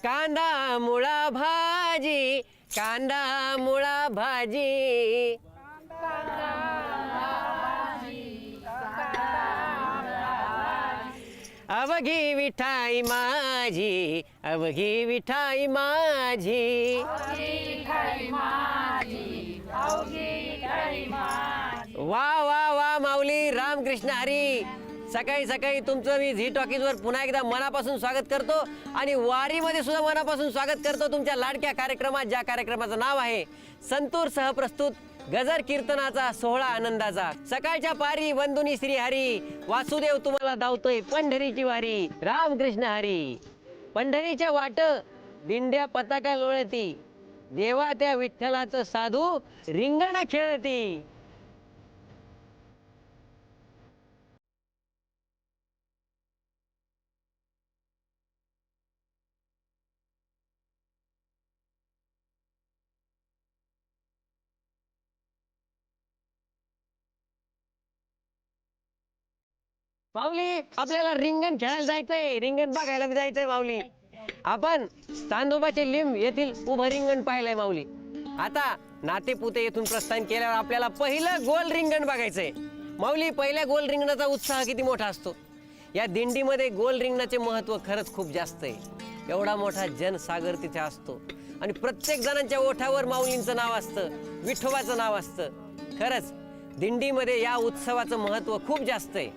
कांदा मुळा भाजी, कांदा मुळा भाजी. अवघी विठाई माझी, अवघी विठाई माझी. वा वा वा माऊली, रामकृष्ण हरी. सकाळी सकाळी तुमचं मी झी टॉकीजवर पुन्हा एकदा मनापासून स्वागत करतो आणि वारीमध्ये सुद्धा मनापासून स्वागत करतो तुमच्या लाडक्या कार्यक्रमात, ज्या कार्यक्रमाचं नाव आहे संतूर सहप्रस्तुत गजर कीर्तनाचा सोहळा आनंदाचा. सकाळच्या पारी वंदुनी श्री हरी, वासुदेव तुम्हाला धावतोय पंढरीची वारी. रामकृष्ण हरी. पंढरीच्या वाट दिंड्या पताका लोळती, देवा त्या विठ्ठलाचं साधू रिंगण खेळती. माऊली, आपल्याला रिंगण खेळायला जायचंय, रिंगण बघायला जायचंय माऊली. आपण चांदोबाचे लिंब येथील उभं रिंगण पाहिलंय माऊली. आता नातेपुते येथून प्रस्थान केल्यावर आपल्याला पहिलं गोल रिंगण बघायचंय माऊली. पहिल्या गोल रिंगणाचा उत्साह किती मोठा असतो. या दिंडीमध्ये गोल रिंगणाचे महत्व खरंच खूप जास्त आहे. एवढा मोठा जनसागर तिथे असतो आणि प्रत्येक जणांच्या ओठावर माऊलींचं नाव असतं, विठोबाचं नाव असतं. खरंच दिंडीमध्ये या उत्सवाचं महत्व खूप जास्त आहे.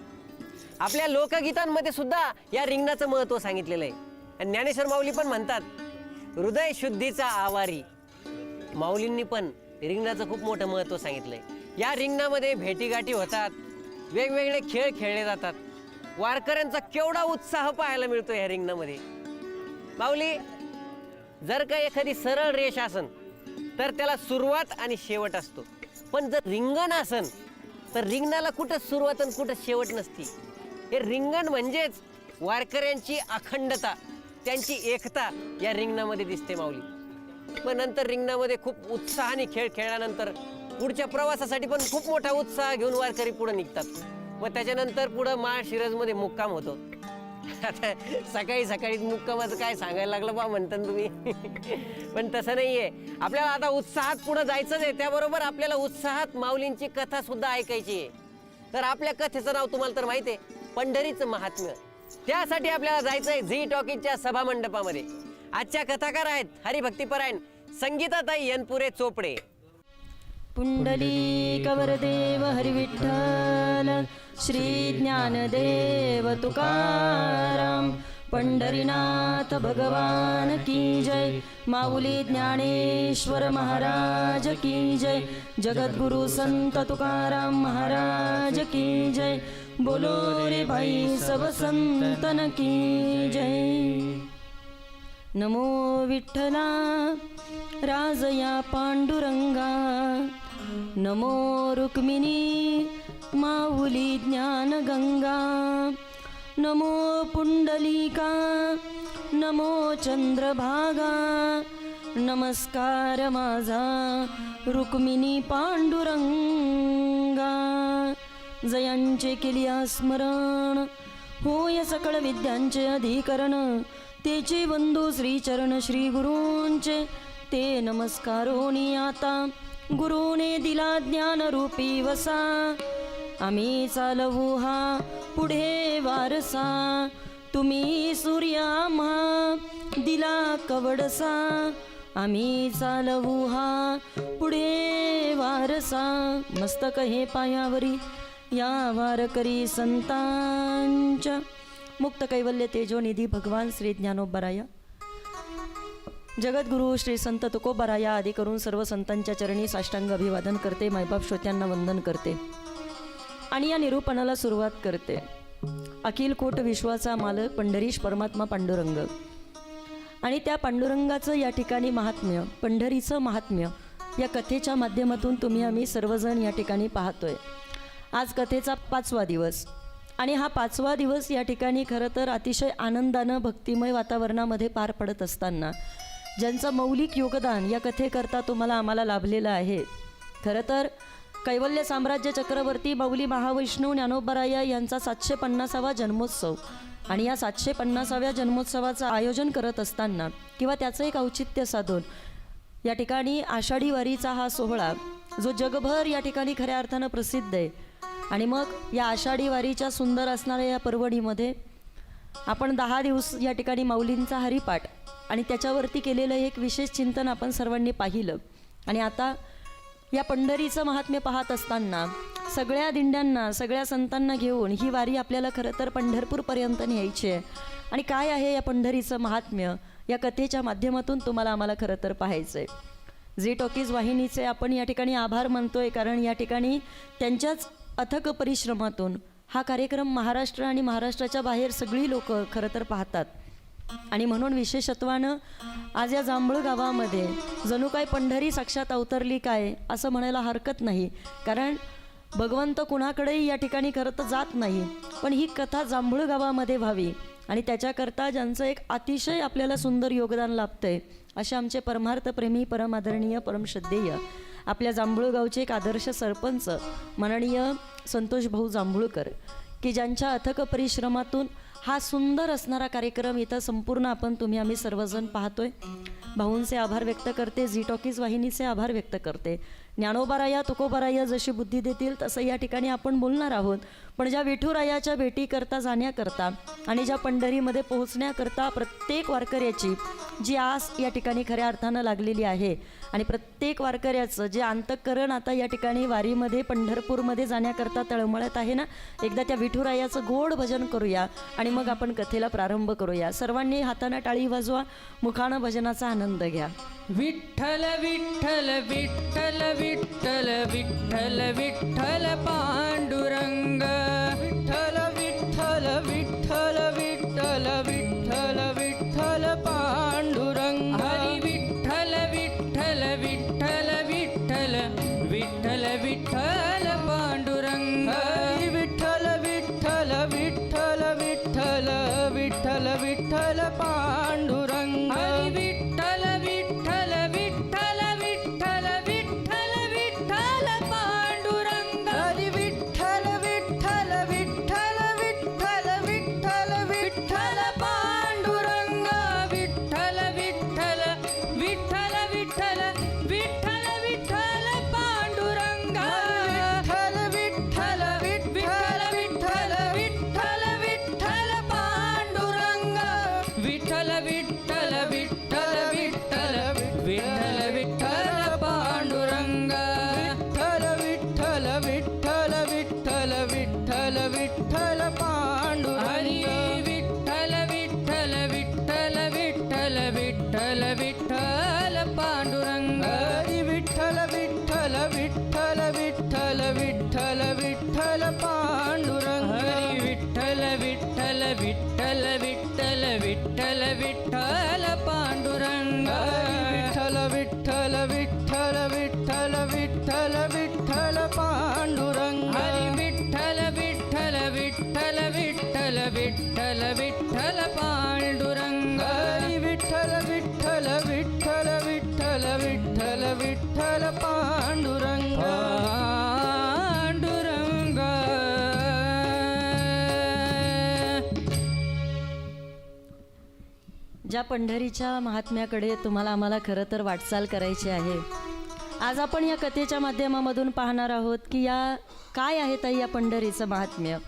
आपल्या लोकगीतांमध्ये सुद्धा या रिंगणाचं महत्व सांगितलेलं आहे. आणि ज्ञानेश्वर माऊली पण म्हणतात, हृदय शुद्धीचा आवारी. माऊलींनी पण रिंगणाचं खूप मोठं महत्व सांगितलंय. या रिंगणामध्ये भेटीगाठी होतात, वेगवेगळे खेळ खेळले जातात. वारकऱ्यांचा केवढा उत्साह पाहायला मिळतो या रिंगणामध्ये. माऊली, जर का एखादी सरळ रेष असन तर त्याला सुरुवात आणि शेवट असतो, पण जर रिंगण असन तर रिंगणाला कुठं सुरुवात आणि कुठं शेवट नसती. हे रिंगण म्हणजेच वारकऱ्यांची अखंडता, त्यांची एकता या रिंगणामध्ये दिसते माऊली. पण नंतर रिंगणामध्ये खूप उत्साहाने खेळ खेळल्यानंतर पुढच्या प्रवासासाठी पण खूप मोठा उत्साह घेऊन वारकरी पुढे निघतात. व त्याच्यानंतर पुढं माळशिरसमध्ये मुक्काम होतो. आता सकाळी सकाळी मुक्कामाचं काय सांगायला लागलं बा म्हणता तुम्ही. पण तसं नाहीये. आपल्याला आता उत्साहात पुढे जायचंच आहे. त्याबरोबर आपल्याला उत्साहात माऊलींची कथा सुद्धा ऐकायची आहे. तर आपल्या कथेचं नाव तुम्हाला तर माहिती आहे, पंढरीचं महात्म्य. त्यासाठी आपल्याला जायचंय झी टॉकीजच्या सभा मंडपामध्ये. आजच्या कथाकार आहेत हरिभक्तीपरायण संगीताताई यनपुरे चोपडे. पुंडलिक वरदेव हरिविठ्ठल, श्री ज्ञानदेव तुकाराम, पंढरीनाथ भगवान की जय, माऊली ज्ञानेश्वर महाराज की जय, जगद्गुरु संत तुकाराम महाराज की जय, बोलो रे भाई सब संतन की जय. नमो विठ्ठला राजया पांडुरंगा, नमो रुक्मिणी माऊली ज्ञानगंगा, नमो पुंडलिका नमो चंद्रभागा, नमस्कार माझा रुक्मिणी पांडुरंगा. जयांचे केलिया स्मरण, होय सकळ विद्यांचे अधिकरण, तेचे बंधू श्रीचरण श्री गुरूंचे, ते नमस्कारोनी आता गुरुने दिला ज्ञान रूपी वसा, आम्ही चालवू हा पुढे वारसा, तुम्ही सूर्या आम्हा दिला कवडसा, आम्ही चालवू हा पुढे वारसा. मस्तक हे पायावरी या वारकरी संतांच्या, मुक्त कैवल्य तेजोनिधी भगवान श्री ज्ञानोबराया, जगद्गुरु श्री संत तुकोबराया आदी करून सर्व संतांच्या चरणी साष्टांग अभिवादन करते. मायबाप श्रोत्यांना वंदन करते आणि या निरूपणाला सुरुवात करते. अखिल कोट विश्वाचा मालक पंढरीश परमात्मा पांडुरंग आणि त्या पांडुरंगाचं या ठिकाणी महात्म्य, पंढरीचं महात्म्य या कथेच्या माध्यमातून तुम्ही आम्ही सर्वजण या ठिकाणी पाहतोय. आज कथेचा 5वा दिवस आणि हा 5वा दिवस या ठिकाणी खरं तर अतिशय आनंदानं भक्तिमय वातावरणामध्ये पार पडत असताना ज्यांचं मौलिक योगदान या कथेकरता तुम्हाला आम्हाला लाभलेलं आहे. खरं तर कैवल्य साम्राज्य चक्रवर्ती माऊली महावैष्णव ज्ञानोबराया यांचा 750वा जन्मोत्सव आणि या 750व्या जन्मोत्सवाचं आयोजन करत असताना किंवा त्याचं एक औचित्य साधून या ठिकाणी आषाढी वारीचा हा सोहळा जो जगभर या ठिकाणी खऱ्या अर्थानं प्रसिद्ध आहे, आणि मग या आषाढी वारीच्या सुंदर असणाऱ्या या परवणीमध्ये आपण 10 दिवस या ठिकाणी माऊलींचा हरिपाठ आणि त्याच्यावरती केलेलं एक विशेष चिंतन आपण सर्वांनी पाहिलं. आणि आता या पंढरीचं महात्म्य पाहत असताना सगळ्या दिंड्यांना, सगळ्या संतांना घेऊन ही वारी आपल्याला खरं तर पंढरपूरपर्यंत न्यायची आहे. आणि काय आहे या पंढरीचं महात्म्य या कथेच्या माध्यमातून तुम्हाला आम्हाला खरं तर पाहायचं आहे. झी टॉकीज वाहिनीचे आपण या ठिकाणी आभार मानतोय, कारण या ठिकाणी त्यांच्याच अथक परिश्रमातून हा कार्यक्रम महाराष्ट्र आणि महाराष्ट्राच्या बाहेर सगळी लोक खरं तर पाहतात. आणि म्हणून विशेषत्वानं आज या जांभूळ गावामध्ये जणू काय पंढरी साक्षात अवतरली काय असं म्हणायला हरकत नाही, कारण भगवंत कुणाकडेही या ठिकाणी खरं तर जात नाही, पण ही कथा जांभूळ गावामध्ये व्हावी आणि त्याच्याकरता ज्यांचं एक अतिशय आपल्याला सुंदर योगदान लाभतंय असे आमचे परमार्थप्रेमी, परमादरणीय, परमश्रद्धेय आपल्या जांभूळ गावचे एक आदर्श सरपंच माननीय संतोष भाऊ जांभूळकर, की ज्यांच्या अथक परिश्रमातून हा सुंदर असणारा कार्यक्रम इथं संपूर्ण तुम्ही आम्ही सर्वजण पाहतोय. भाऊंचे आभार व्यक्त करते, झी टॉकीज वाहिनीचे आभार व्यक्त करते. ज्ञानोबाराया तुकोबाराया जशी बुद्धी देतील तसं या ठिकाणी आपण बोलणार आहोत. पण ज्या विठुरायाच्या भेटीकरता जाण्याकरता आणि ज्या पंढरीमध्ये पोहोचण्याकरता प्रत्येक वारकऱ्याची जी आस या ठिकाणी खऱ्या अर्थानं लागलेली आहे आणि प्रत्येक वारकऱ्याचं जे अंतःकरण आता या ठिकाणी वारीमध्ये पंढरपूरमध्ये जाण्याकरता तळमळत आहे ना, एकदा त्या विठुरायाचं गोड भजन करूया आणि मग आपण कथेला प्रारंभ करूया. सर्वांनी हातानं टाळी वाजवा, मुखानं भजनाचा आनंद घ्या. विठ्ठल विठ्ठल विठ्ठल विठ्ठल विठ्ठल विठ्ठल पांडुरंग, विठ्ठल विठ्ठल विठ्ठल विठ्ठल विठ्ठल विठ्ठल पांडुरंग, हरी विठ्ठल विठ्ठल विठ्ठल विठ्ठल विठ्ठल विठ्ठल पांडुरंग, हरी विठ्ठल विठ्ठल विठ्ठल विठ्ठल विठ्ठल विठ्ठल पांडुरंग, हरी विठ्ठल विठ्ठल विठ्ठल विठ्ठल विठ्ठल विठ्ठल पांडुरंग, हरी विठ्ठल विठ्ठल विठ्ठल विठ्ठल विठ्ठल विठ्ठल पांडुरंग, विठ्ठल विठ्ठल विठ्ठल विठ्ठल विठ्ठल विठ्ठल पांडुरंग, विठ्ठल विठ्ठल विठ्ठल विठ्ठल विठ्ठल विठ्ठल पांडुरंग, विठ्ठल विठ्ठल विठ्ठल विठ्ठल विठ्ठल विठ्ठल पांडुरंग, विठ्ठल विठ्ठल विठ्ठल विठ्ठल विठ्ठल पांडुरंग, हरी विठ्ठल विठ्ठल विठ्ठल विठ्ठल विठ्ठल विठ्ठल पांडुरंग, हरी विठ्ठल विठ्ठल विठ्ठल विठ्ठल विठ्ठल विठ्ठल पांडुरंग, हरी विठ्ठल विठ्ठल विठ्ठल विठ्ठल विठ्ठल विठ्ठल पांडुरंग, विठ्ठल विठ्ठल विठ्ठल विठ्ठल विठ्ठल विठ्ठल पांडुरंग, हरी विठ्ठल विठ्ठल विठ्ठल विठ्ठल विठ्ठल विठ्ठल पांडुरंग, हरी विठ्ठल विठ्ठल विठ्ठल विठ्ठल विठ्ठल विठ्ठल पांडुरंग, पांडुरंग. ज्या पंढरीच्या महात्म्याकडे तुम्हाला आम्हाला खरं तर वाटचाल करायची आहे, आज आपण या कथेच्या माध्यमामधून पाहणार आहोत की काय आहे ताई या पंढरीचं महात्म्य.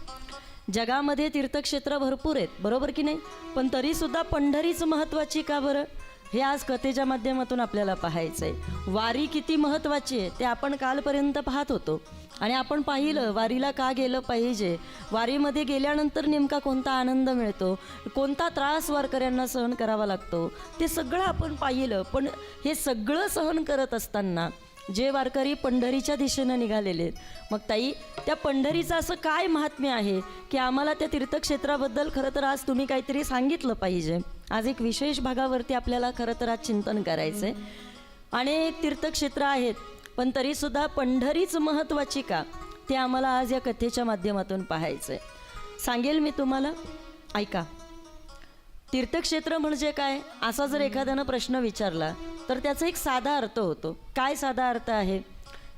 जगामध्ये तीर्थक्षेत्र भरपूर आहेत, बरोबर की नाही, पण तरीसुद्धा पंढरीच महत्त्वाची का बरं, हे आज कथेच्या माध्यमातून आपल्याला पाहायचं आहे. वारी किती महत्त्वाची आहे ते आपण कालपर्यंत पाहत होतो आणि आपण पाहिलं वारीला का गेलं पाहिजे, वारीमध्ये गेल्यानंतर नेमका कोणता आनंद मिळतो, कोणता त्रास वारकऱ्यांना सहन करावा लागतो, ते सगळं आपण पाहिलं. पण हे सगळं सहन करत असताना जे वारकरी पंढरीच्या दिशेनं निघालेले आहेत, मग ताई त्या पंढरीचं असं काय महात्म्य आहे की आम्हाला त्या तीर्थक्षेत्राबद्दल खरं तर आज तुम्ही काहीतरी सांगितलं पाहिजे. आज एक विशेष भागावरती आपल्याला खरं तर आज चिंतन करायचं आहे. अनेक तीर्थक्षेत्र आहेत, पण तरीसुद्धा पंढरीच महत्त्वाची का ते आम्हाला आज या कथेच्या माध्यमातून पाहायचं आहे. सांगेल मी तुम्हाला, ऐका. तीर्थक्षेत्र म्हणजे काय असा जर एखाद्यानं प्रश्न विचारला तर त्याचा एक साधा अर्थ होतो. काय साधा अर्थ आहे?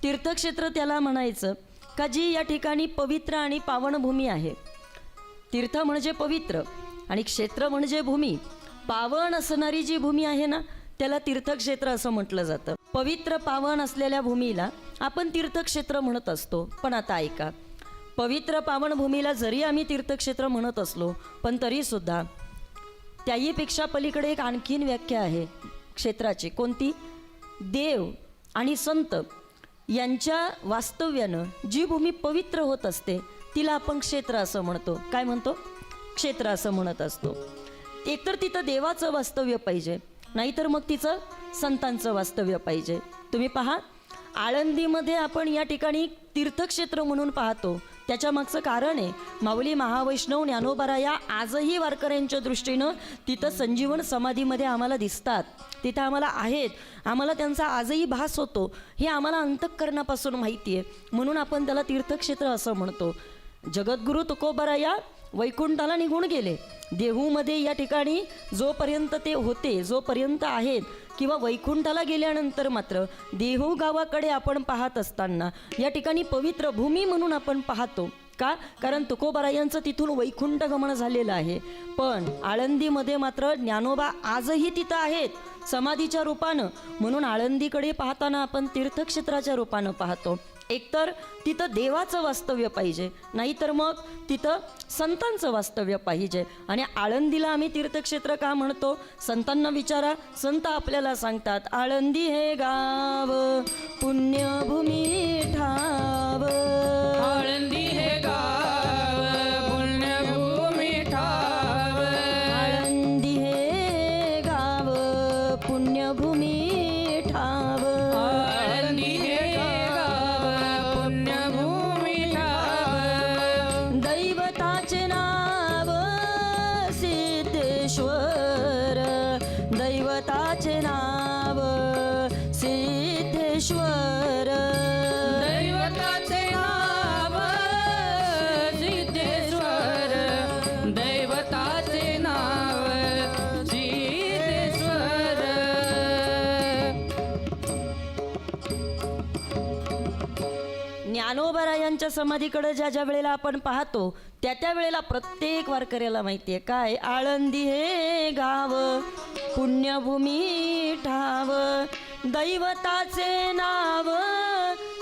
तीर्थक्षेत्र त्याला म्हणायचं का जी या ठिकाणी पवित्र आणि पावनभूमी आहे. तीर्थ म्हणजे पवित्र आणि क्षेत्र म्हणजे भूमी. पावन असणारी जी भूमी आहे ना त्याला तीर्थक्षेत्र असं म्हटलं जातं. पवित्र पावन असलेल्या भूमीला आपण तीर्थक्षेत्र म्हणत असतो. पण आता ऐका, पवित्र पावन भूमीला जरी आम्ही तीर्थक्षेत्र म्हणत असलो पण तरीसुद्धा त्याहीपेक्षा पलीकडे एक आणखीन व्याख्या आहे क्षेत्राची. कोणती? देव आणि संत यांच्या वास्तव्यानं जी भूमी पवित्र होत असते तिला आपण क्षेत्र असं म्हणतो. काय म्हणतो? क्षेत्र असं म्हणत असतो. एकतर तिथं देवाचं वास्तव्य पाहिजे, नाहीतर मग तिचं संतांचं वास्तव्य पाहिजे. तुम्ही पहा, आळंदीमध्ये आपण या ठिकाणी तीर्थक्षेत्र म्हणून पाहतो. त्याच्या मागचं कारण आहे, माऊली महावैष्णव ज्ञानोबाराया आजही वारकऱ्यांच्या दृष्टीनं तिथं संजीवन समाधीमध्ये आम्हाला दिसतात, तिथं आम्हाला आहेत, आम्हाला त्यांचा आजही भास होतो. हे आम्हाला अंतःकरणापासून माहिती आहे, म्हणून आपण त्याला तीर्थक्षेत्र असं म्हणतो. जगद्गुरू तुकोबाराया वैकुंठाला निघून गेले. देहूमध्ये या ठिकाणी जोपर्यंत ते होते, जोपर्यंत आहेत, किंवा वैकुंठाला गेल्यानंतर मात्र देहू गावाकडे आपण पाहत असताना या ठिकाणी पवित्र भूमी म्हणून आपण पाहतो. का? कारण तुकोबारायांचं तिथून वैकुंठ गमन झालेलं आहे. पण आळंदीमध्ये मात्र ज्ञानोबा आजही तिथं आहेत समाधीच्या रूपानं, म्हणून आळंदीकडे पाहताना आपण तीर्थक्षेत्राच्या रूपानं पाहतो. एकतर तिथं देवाचं वास्तव्य पाहिजे, नाहीतर मग तिथं संतांचं वास्तव्य पाहिजे. आणि आळंदीला आम्ही तीर्थक्षेत्र का म्हणतो? संतांना विचारा, संत आपल्याला सांगतात, आळंदी हे गाव पुण्यभूमी ठाव. आळंदी हे गाव पुण्यभूमी ठाव. आळंदी हे गाव पुण्यभूमी ठाव. आळंदी हे गाव पुण्यभूमी ठाव. दैवताचे नाव सिद्धेश्वर. दैवताचे नाव सिद्धेश्वर. दैवताचे नाव सिद्धेश्वर. दैवताचे नाव सिद्धेश्वर. ज्ञानोबारायांच्या समाधीकडे ज्या ज्या वेळेला आपण पाहतो त्या त्या वेळेला प्रत्येक वारकऱ्याला माहिती आहे काय? आळंदी हे गाव पुण्यभूमी ठाव. दैवताचे नाव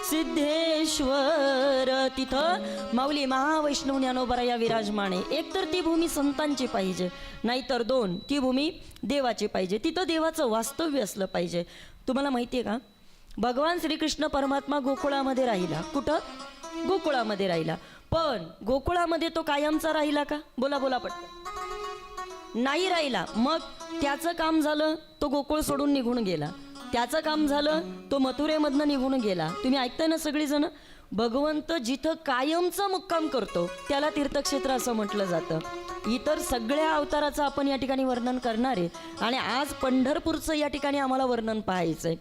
सिद्धेश्वर. तिथं माऊली महावैष्णव ज्ञानोबाराया विराजमाने. एकतर ती भूमी संतांची पाहिजे, नाहीतर दोन, ती भूमी देवाची पाहिजे. तिथं देवाचं वास्तव्य असलं पाहिजे. तुम्हाला माहिती आहे का, भगवान श्रीकृष्ण परमात्मा गोकुळामध्ये राहिला. कुठं? गोकुळामध्ये राहिला. पण गोकुळामध्ये तो कायमचा राहिला का? बोला बोला पटकन. नाही राहिला. मग त्याचं काम झालं, तो गोकुळ सोडून निघून गेला. त्याचं काम झालं, तो मथुरेमधनं निघून गेला. तुम्ही ऐकताय ना सगळीजण? भगवंत जिथं कायमचा मुक्काम करतो त्याला तीर्थक्षेत्र असं म्हटलं जातं. इतर सगळ्या अवताराचं आपण या ठिकाणी वर्णन करणार आहे. आणि आज पंढरपूरचं या ठिकाणी आम्हाला वर्णन पाहायचं आहे.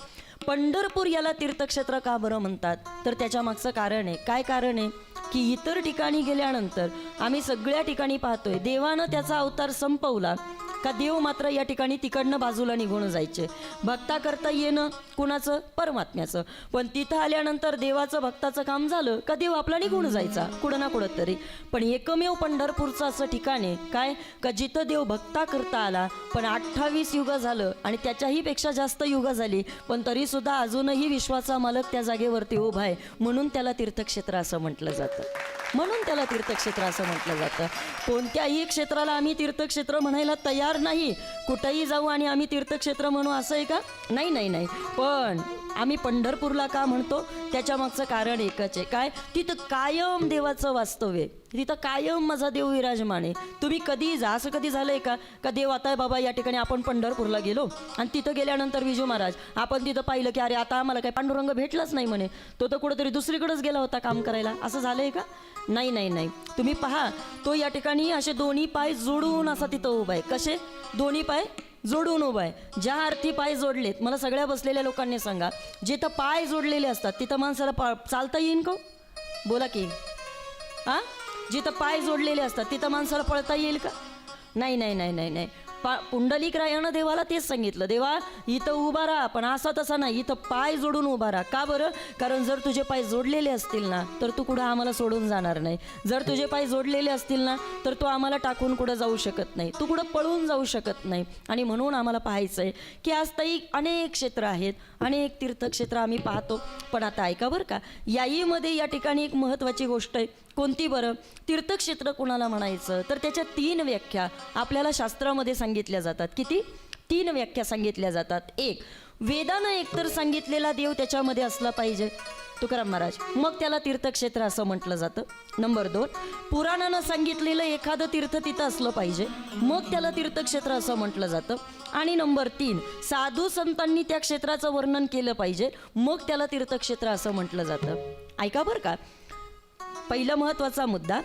पंढरपूर याला तीर्थक्षेत्र का बरं म्हणतात? तर त्याच्या मागचं कारण आहे. काय कारण आहे? की इतर ठिकाणी गेल्यानंतर आम्ही सगळ्या ठिकाणी पाहतोय देवानं त्याचा अवतार संपवला का देव मात्र या ठिकाणी तिकडनं बाजूला निघून जायचे. भक्ता करता येणं कुणाचं? परमात्म्याचं. पण तिथं आल्यानंतर देवाचं भक्ताचं काम झालं का देव आपला निघून जायचा कुठं ना कुठं तरी. पण एकमेव पंढरपूरचं असं ठिकाण आहे काय? का जिथं देव भक्ता करता आला, पण 28 युग झालं आणि त्याच्याही पेक्षा जास्त युग झाली, पण तरीसुद्धा अजूनही विश्वाचा मालक त्या जागेवरती उभा आहे. म्हणून त्याला तीर्थक्षेत्र असं म्हटलं जातं. म्हणून त्याला तीर्थक्षेत्र असं म्हटलं जातं. कोणत्याही क्षेत्राला आम्ही तीर्थक्षेत्र म्हणायला तयार नाही. कुठंही जाऊ आणि आम्ही तीर्थक्षेत्र म्हणू असं आहे का? नाही नाही नाही. पण आम्ही पंढरपूरला का म्हणतो? त्याच्या मागचं कारण एकच आहे. काय? तिथं कायम देवाचं वास्तव्य आहे. तिथं कायम माझा देव विराजमान आहे. तुम्ही कधी जा, असं कधी झालंय का का देव आता बाबा या ठिकाणी आपण पंढरपूरला गेलो आणि तिथं गेल्यानंतर विजू महाराज आपण तिथं पाहिलं की अरे आता आम्हाला काही पांडुरंग भेटलाच नाही म्हणे, तो तर कुठंतरी दुसरीकडेच गेला होता काम करायला, असं झालंय का? नाही नाही नाही. तुम्ही पहा, तो या ठिकाणी असे दोन्ही पाय जोडून असा तिथं उभा आहे. कसे? दोन्ही पाय जोडून उभा आहे. ज्या अर्थी पाय जोडलेत, मला सगळ्या बसलेल्या लोकांनी सांगा, जिथं पाय जोडलेले असतात तिथं माणसाला चालता येईन का? बोला की. हां, जिथं पाय जोडलेले असतात तिथं माणसाला पळता येईल का? नाही नाही नाही नाही नाही. पुंडलिकरायानं देवाला तेच सांगितलं, देवा इथं उभा राहा, पण असा तसा नाही, इथं पाय जोडून उभा राहा. का बरं? कारण जर तुझे पाय जोडलेले असतील ना तर तू कुठं आम्हाला सोडून जाणार नाही. जर तुझे पाय जोडलेले असतील ना तर तू आम्हाला टाकून कुठं जाऊ शकत नाही, तू कुठं पळून जाऊ शकत नाही. आणि म्हणून आम्हाला पाहायचं आहे की आज ताई अनेक क्षेत्र आहेत, अनेक तीर्थक्षेत्र आम्ही पाहतो. पण आता ऐका बरं का, याईमध्ये या ठिकाणी एक महत्त्वाची गोष्ट आहे. कोणती बरं? तीर्थक्षेत्र कोणाला म्हणायचं तर त्याच्या 3 व्याख्या आपल्याला शास्त्रामध्ये सांगितल्या जातात. किती? 3 व्याख्या सांगितल्या जातात. 1, वेदानं एकतर सांगितलेला देव त्याच्यामध्ये असला पाहिजे, तुकाराम महाराज, मग त्याला तीर्थक्षेत्र असं म्हटलं जातं. नंबर 2, पुराणानं सांगितलेलं एखादं तीर्थ तिथं असलं पाहिजे, मग त्याला तीर्थक्षेत्र असं म्हटलं जातं. आणि नंबर 3, साधू संतांनी त्या क्षेत्राचं वर्णन केलं पाहिजे, मग त्याला तीर्थक्षेत्र असं म्हटलं जातं. ऐका बरं का, पहिला महत्त्वाचा मुद्दा,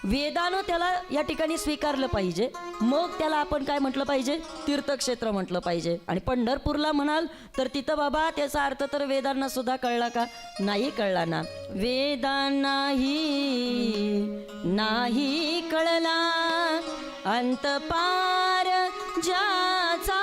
वेदानं त्याला या ठिकाणी स्वीकारलं पाहिजे, मग त्याला आपण काय म्हटलं पाहिजे? तीर्थक्षेत्र म्हटलं पाहिजे. आणि पंढरपूरला म्हणाल तर तिथं बाबा त्याचा अर्थ तर वेदांना सुद्धा कळला का? नाही कळला ना. वेदांनाही नाही कळला अंतपार ज्याचा,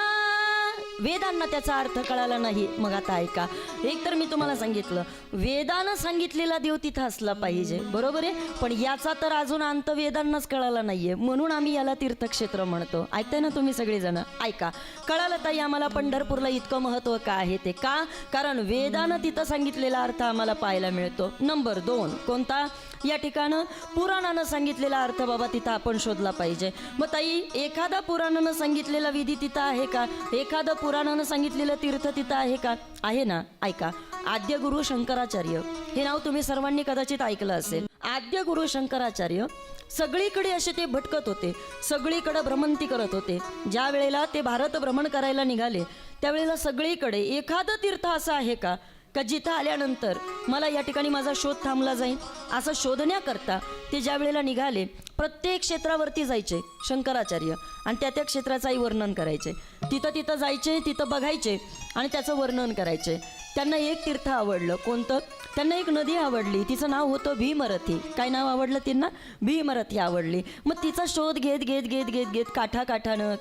वेदांना त्याचा अर्थ कळाला नाही. मग आता ऐका, एक तर मी तुम्हाला सांगितलं वेदानं सांगितलेला देव तिथं असला पाहिजे, बरोबर आहे, पण याचा तर अजून अंत वेदांनाच कळाला नाहीये, म्हणून आम्ही याला तीर्थक्षेत्र म्हणतो. ऐकताय ना तुम्ही सगळेजण? ऐका, कळालं ताई आम्हाला पंढरपूरला इतकं महत्त्व का आहे ते? का? कारण वेदानं तिथं सांगितलेला अर्थ आम्हाला पाहायला मिळतो. नंबर 2, कोणता? या ठिकाणं पुराणानं सांगितलेला अर्थ बाबा तिथं आपण शोधला पाहिजे. मग ताई एखादा पुराणानं सांगितलेला विधी तिथं आहे का? एखादं पुराणानं सांगितलेलं तीर्थ तिथं आहे का? आहे ना. ऐका, आद्य गुरु शंकराचार्य, हे नाव तुम्ही सर्वांनी कदाचित ऐकलं असेल. आद्य गुरु शंकराचार्य सगळीकडे असे ते भटकत होते, सगळीकडे भ्रमंती करत होते. ज्या वेळेला ते भारत भ्रमण करायला निघाले त्यावेळेला सगळीकडे एखादं तीर्थ असं आहे का जिथं आल्यानंतर मला या ठिकाणी माझा शोध थांबला जाईल, असं शोधण्याकरता ते ज्या वेळेला निघाले प्रत्येक क्षेत्रावरती जायचे शंकराचार्य आणि त्या त्या क्षेत्राचाही वर्णन करायचे. तिथं जायचे, तिथं बघायचे आणि त्याचं वर्णन करायचे. त्यांना एक तीर्थ आवडलं. कोणतं? त्यांना एक नदी आवडली, तिचं नाव होतं भीमरथी. काय नाव आवडलं त्यांना? भीमरथी आवडली. मग तिचा शोध घेत घेत घेत घेत घेत काठाकाठानं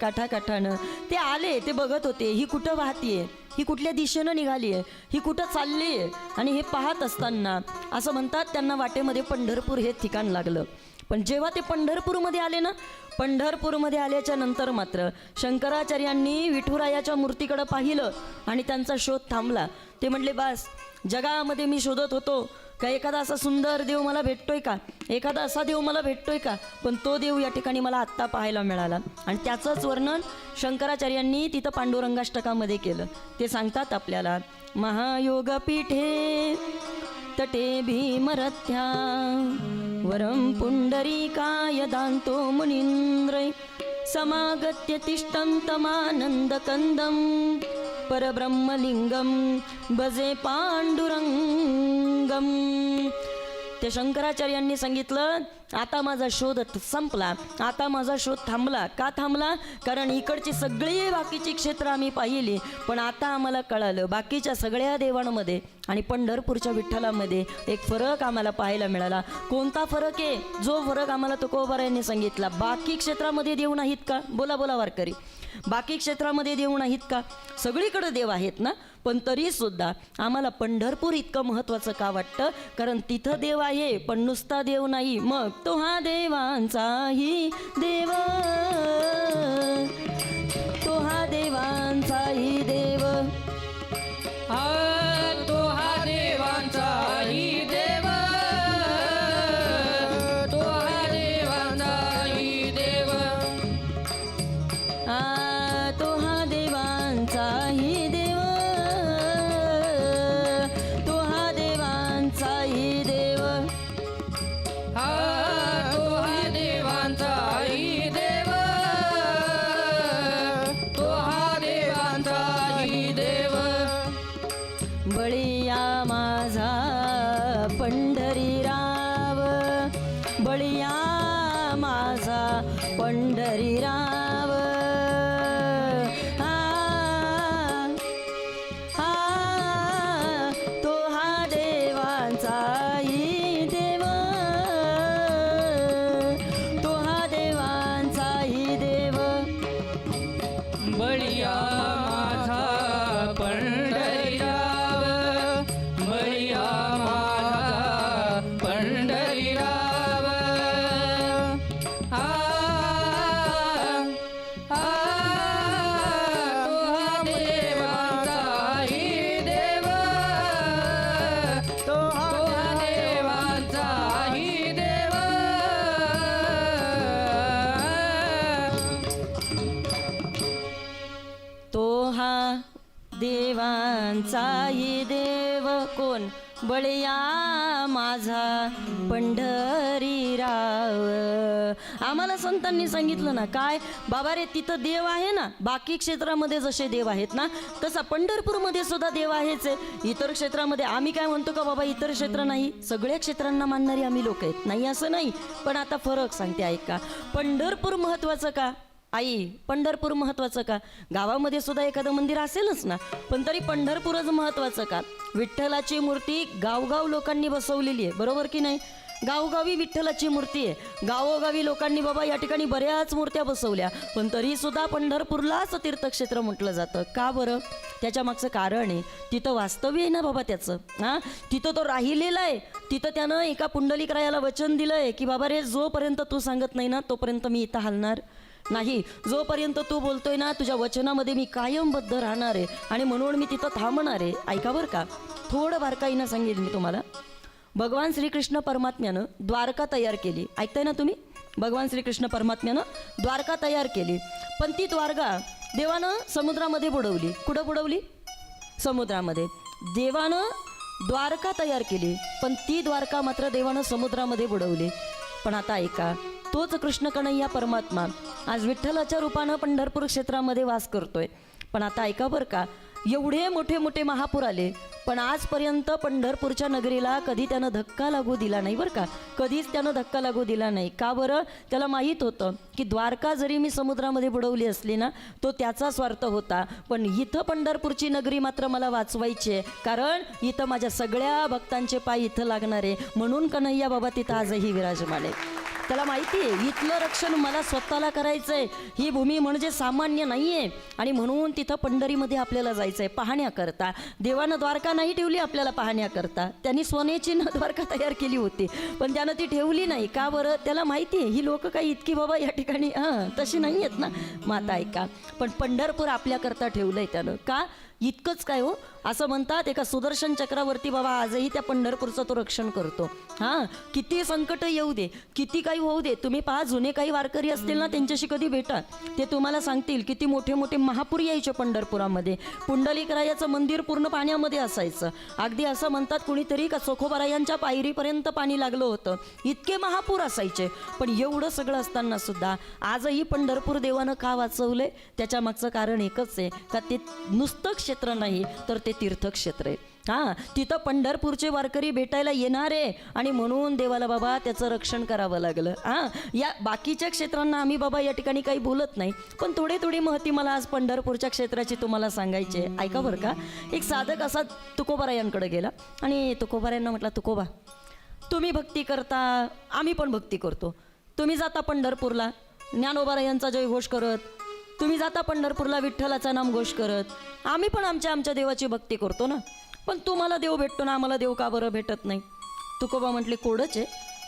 ते आले. ते बघत होते ही कुठं वाहतीये, ही कुठल्या दिशेनं निघाली आहे, ही कुठं चालली आहे. आणि हे पाहत असताना असं म्हणतात त्यांना वाटेमध्ये पंढरपूर हे ठिकाण लागलं. पण जेव्हा ते पंढरपूरमध्ये आले ना, पंढरपूरमध्ये आल्याच्या नंतर मात्र शंकराचार्यांनी विठुरायाच्या मूर्तीकडे पाहिलं आणि त्यांचा शोध थांबला. ते म्हटले बस, जगामध्ये मी शोधत होतो का एखादा असा सुंदर देव मला भेटतोय का, एखादा असा देव मला भेटतोय का, पण तो देव या ठिकाणी मला आत्ता पाहायला मिळाला. आणि त्याचंच वर्णन शंकराचार्यांनी तिथं पांडुरंगाष्टकामध्ये केलं. ते सांगतात आपल्याला, महायोगपीठे तटे भीमरथ्या वरम पुंडरीकाय दान्तो मुनीन्द्रै समागत्य तिष्ठं तमानन्दकन्दं परब्रह्मलिंगम भजे पांडुरंगम. ते शंकराचार्यांनी सांगितलं आता माझा शोध संपला, आता माझा शोध थांबला. का थांबला? कारण इकडची सगळी बाकीची क्षेत्र आम्ही पाहिली, पण आता आम्हाला कळालं बाकीच्या सगळ्या देवांमध्ये आणि पंढरपूरच्या विठ्ठलामध्ये एक फरक आम्हाला पाहायला मिळाला. कोणता फरक आहे? जो फरक आम्हाला तुकोबारायांनी सांगितला. बाकी क्षेत्रामध्ये देव नाहीत का? बोला बोला वारकरी, बाकी क्षेत्रामध्ये देव नाहीत का? सगळीकडे देव आहेत ना, पण तरी सुद्धा आम्हाला पंढरपूर इतकं महत्त्वाचं का वाटतं? कारण तिथं देव आहे पण नुसता देव नाही. मग तो हा देवांचाही देव, तो हा देवांचाही देव, तो हा देवांचाही देव, तो हा देवांचाही देव, तो हा देवांचाही देव, तो हा देवांचाही देव, तो हा देवांचाही देव, तो हा देवांचाही देव. बळीया माझा पंढरीराव, बळीया माझा पंढरीराव, तो हा देवांचाही देव, तो हा देवांचाही देव. देवांचाही देव कोण बळया माझा पंढरी राव. आम्हाला संतांनी सांगितलं ना काय बाबा रे, तिथं देव आहे ना, बाकी क्षेत्रामध्ये जसे देव आहेत ना तसा पंढरपूरमध्ये सुद्धा देव आहेच आहे. इतर क्षेत्रामध्ये आम्ही काय म्हणतो का बाबा इतर क्षेत्र नाही, सगळ्या क्षेत्रांना मानणारी आम्ही लोक आहेत, नाही असं नाही. पण आता फरक सांगते ऐका. पंढरपूर महत्वाचं का आई, पंढरपूर महत्वाचं का? गावामध्ये सुद्धा एखादं मंदिर असेलच ना, पण तरी पंढरपूरच महत्वाचं का? विठ्ठलाची मूर्ती गावगाव लोकांनी बसवलेली आहे, बरोबर की नाही? गावोगावी विठ्ठलाची मूर्ती आहे, गावोगावी लोकांनी बाबा या ठिकाणी बऱ्याच मूर्त्या बसवल्या, पण तरी सुद्धा पंढरपूरलाच तीर्थक्षेत्र म्हटलं जातं. का बरं? त्याच्या मागचं कारण आहे, तिथं वास्तव्य आहे ना बाबा त्याचं. हां, तिथं तो राहिलेला आहे. तिथं त्यानं एका पुंडलिकरायाला वचन दिलंय की बाबा रे, जोपर्यंत तू सांगत नाही ना तोपर्यंत मी इथं हलणार नाही, जोपर्यंत तू बोलतोय ना तुझ्या वचनामध्ये मी कायमबद्ध राहणार आहे, आणि म्हणून मी तिथं थांबणार आहे. ऐका बरं का, थोडं बारकाईनं सांगेन मी तुम्हाला. भगवान श्रीकृष्ण परमात्म्यानं द्वारका तयार केली, ऐकताय ना तुम्ही? भगवान श्रीकृष्ण परमात्म्यानं द्वारका तयार केली, पण ती द्वारका देवानं समुद्रामध्ये बुडवली. कुठं बुडवली? समुद्रामध्ये. देवानं द्वारका तयार केली, पण ती द्वारका मात्र देवानं समुद्रामध्ये बुडवली. पण आता ऐका, तोच कृष्ण कन्हैया परमात्मा आज विठ्ठलाच्या रूपानं पंढरपूर क्षेत्रामध्ये वास करतोय. पण आता ऐका बरं का, एवढे मोठे मोठे महापूर आले, पण आजपर्यंत पंढरपूरच्या नगरीला कधी त्यानं धक्का लागू दिला नाही बरं का, कधीच त्यानं धक्का लागू दिला नाही. का बरं? त्याला माहीत होतं की द्वारका जरी मी समुद्रामध्ये बुडवली असली ना तो त्याचा स्वार्थ होता, पण इथं पंढरपूरची नगरी मात्र मला वाचवायची आहे, कारण इथं माझ्या सगळ्या भक्तांचे पाय इथं लागणार आहे. म्हणून कन्हैया बाबा तिथं आजही विराजमान आहे. त्याला माहिती आहे इथलं रक्षण मला स्वतःला करायचं आहे, ही भूमी म्हणजे सामान्य नाही आहे, आणि म्हणून तिथं पंढरीमध्ये आपल्याला जायचं आहे पाहण्याकरता. देवानं द्वारका नाही ठेवली आपल्याला पाहण्याकरता, त्यांनी सोन्याची द्वारका तयार केली होती, पण त्यानं ती ठेवली नाही. का बरं? त्याला माहिती आहे ही लोक काही इतकी बाबा या ठिकाणी तशी नाही आहेत ना. माता ऐका, पण पंढरपूर आपल्याकरता ठेवलं आहे त्यानं. का? इतकंच काय हो, असं म्हणतात एका सुदर्शन चक्रावरती बाबा आजही त्या पंढरपूरचं तो रक्षण करतो. हां, किती संकट येऊ दे, किती काही होऊ दे, तुम्ही पहा जुने काही वारकरी असतील ना त्यांच्याशी कधी भेटा, ते तुम्हाला सांगतील किती मोठे मोठे महापूर यायचे पंढरपुरामध्ये. पुंडलिकरायाचं मंदिर पूर्ण पाण्यामध्ये असायचं. अगदी असं म्हणतात कुणीतरी का चोखोबारायांच्या पायरीपर्यंत पाणी लागलं होतं, इतके महापूर असायचे. पण एवढं सगळं असताना सुद्धा आजही पंढरपूर देवानं का वाचवलंय? त्याच्या मागचं कारण एकच आहे का ते नुसतं क्षेत्र नाही तर ते तीर्थक्षेत्र आहे. हां, तिथं पंढरपूरचे वारकरी भेटायला येणार आहे, आणि म्हणून देवाला बाबा त्याचं रक्षण करावं लागलं. हां, या बाकीच्या क्षेत्रांना आम्ही बाबा या ठिकाणी काही बोलत नाही, पण थोडी महती मला आज पंढरपूरच्या क्षेत्राची तुम्हाला सांगायची आहे. ऐका बरं का, एक साधक असा तुकोबारायांकडे गेला, आणि तुकोबारायांना म्हटला, तुकोबा तुम्ही भक्ती करता, आम्ही पण भक्ती करतो. तुम्ही जाता पंढरपूरला ज्ञानोबारायांचा जयघोष करत, तुम्ही जाता पंढरपूरला विठ्ठलाचा नामघोष करत, आम्ही पण आमच्या देवाची भक्ती करतो ना, पण तुम्हाला देव भेटतो ना, आम्हाला देव का बरं भेटत नाही? तुकोबा म्हटले, कोडच आहे,